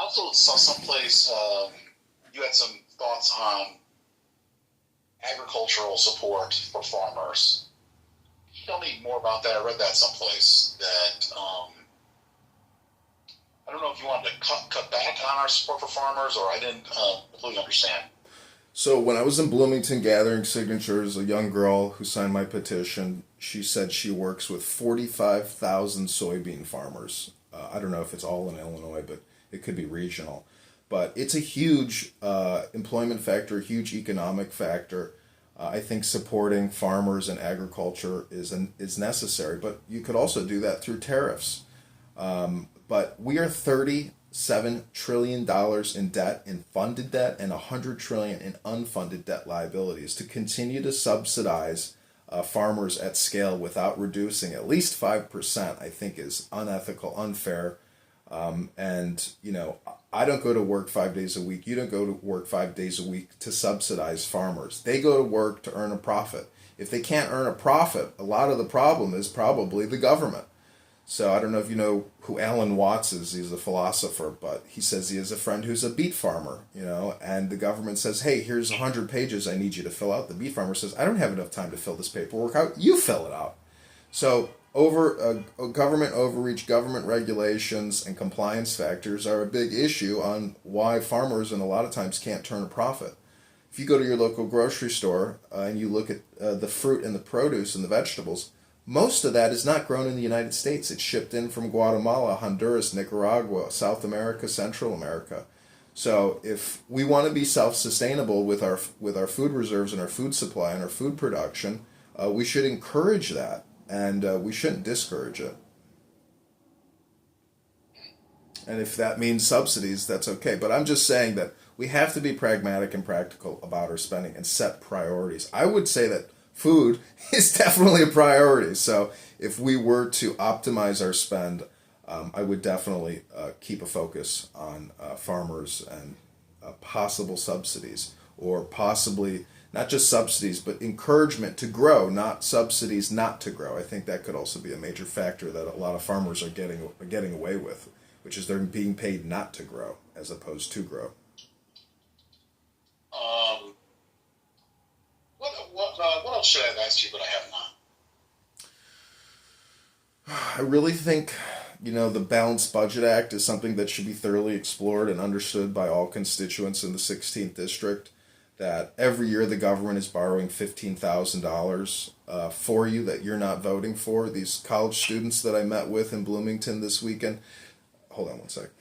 also saw someplace you had some thoughts on agricultural support for farmers. Can you tell me more about that? I read that someplace that I don't know if you wanted to cut back on our support for farmers, or I didn't completely understand. So when I was in Bloomington gathering signatures, a young girl who signed my petition, she said she works with 45,000 soybean farmers. I don't know if it's all in Illinois, but it could be regional. But it's a huge employment factor, a huge economic factor. I think supporting farmers and agriculture is necessary, but you could also do that through tariffs. But we are $37 trillion in debt, in funded debt, and $100 trillion in unfunded debt liabilities. To continue to subsidize farmers at scale without reducing at least 5%, I think is unethical, unfair. And, I don't go to work 5 days a week. You don't go to work 5 days a week to subsidize farmers. They go to work to earn a profit. If they can't earn a profit, a lot of the problem is probably the government. So I don't know if you know who Alan Watts is. He's a philosopher, but he says he has a friend who's a beet farmer, and the government says, hey, here's 100 pages I need you to fill out. The beet farmer says, I don't have enough time to fill this paperwork out. You fill it out. So government overreach, government regulations, and compliance factors are a big issue on why farmers, and a lot of times, can't turn a profit. If you go to your local grocery store and you look at the fruit and the produce and the vegetables, most of that is not grown in the United States. It's shipped in from Guatemala, Honduras, Nicaragua, South America, Central America. So if we want to be self-sustainable with our food reserves and our food supply and our food production, we should encourage that, and we shouldn't discourage it. And if that means subsidies, that's okay. But I'm just saying that we have to be pragmatic and practical about our spending and set priorities. I would say that food is definitely a priority. So if we were to optimize our spend, I would definitely keep a focus on farmers and possible subsidies, or possibly not just subsidies, but encouragement to grow, not subsidies not to grow. I think that could also be a major factor that a lot of farmers are getting away with, which is they're being paid not to grow as opposed to grow. What else should I have asked you, but I have not? I really think, the Balanced Budget Act is something that should be thoroughly explored and understood by all constituents in the 16th District, that every year the government is borrowing $15,000 for you that you're not voting for. These college students that I met with in Bloomington this weekend, hold on one sec.